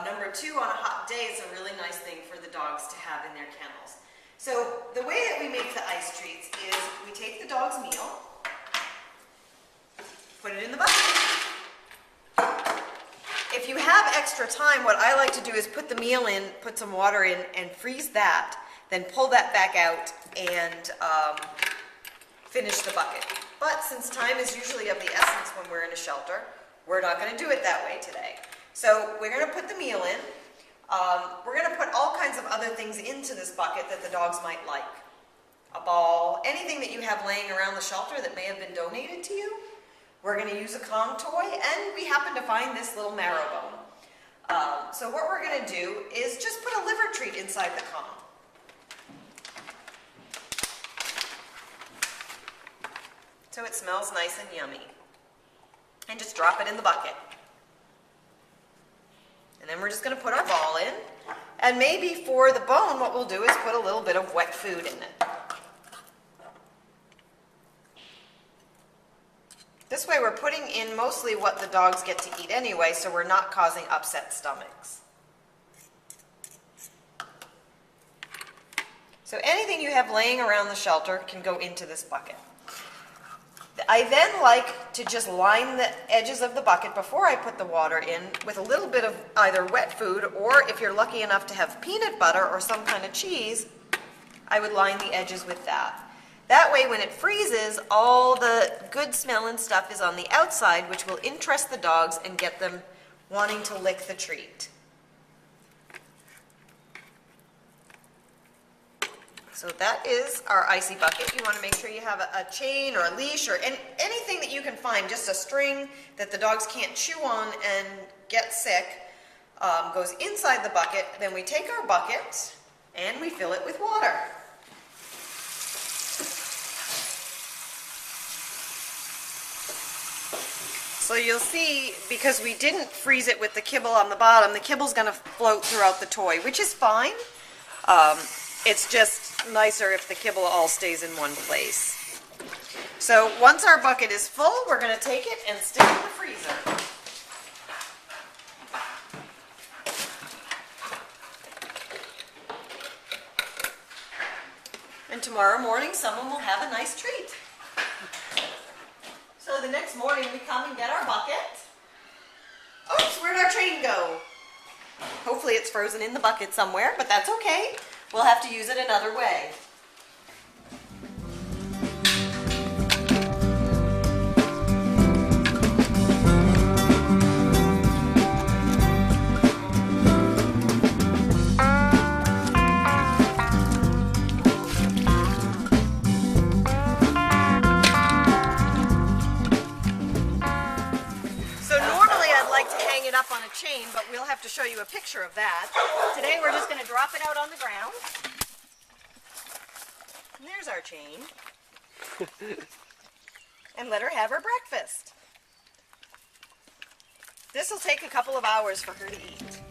Number two, on a hot day, it's a really nice thing for the dogs to have in their kennels. So the way that we make the ice treats is we take the dog's meal, put it in the bucket. If you have extra time, what I like to do is put the meal in, put some water in, and freeze that, then pull that back out and finish the bucket. But since time is usually of the essence when we're in a shelter, we're not going to do it that way today. So we're going to put the meal in. We're going to put all kinds of other things into this bucket that the dogs might like. A ball, anything that you have laying around the shelter that may have been donated to you. We're going to use a Kong toy, and we happen to find this little marrow bone. So what we're going to do is just put a liver treat inside the Kong. So it smells nice and yummy. And just drop it in the bucket. And then we're just going to put our ball in. And maybe for the bone, what we'll do is put a little bit of wet food in it. This way we're putting in mostly what the dogs get to eat anyway, so we're not causing upset stomachs. So anything you have laying around the shelter can go into this bucket. I then like to just line the edges of the bucket before I put the water in with a little bit of either wet food, or if you're lucky enough to have peanut butter or some kind of cheese, I would line the edges with that. That way when it freezes, all the good smelling stuff is on the outside, which will interest the dogs and get them wanting to lick the treat. So that is our icy bucket. You want to make sure you have a chain or a leash or anything that you can find, just a string that the dogs can't chew on and get sick, goes inside the bucket. Then we take our bucket and we fill it with water. So you'll see, because we didn't freeze it with the kibble on the bottom, the kibble's going to float throughout the toy, which is fine. It's just nicer if the kibble all stays in one place. So once our bucket is full, we're going to take it and stick it in the freezer. And tomorrow morning, someone will have a nice treat. So the next morning, we come and get our bucket. Oops, where'd our chain go? Hopefully it's frozen in the bucket somewhere, but that's okay. We'll have to use it another way. Up on a chain, but we'll have to show you a picture of that. Today we're just going to drop it out on the ground. And there's our chain. And let her have her breakfast. This will take a couple of hours for her to eat.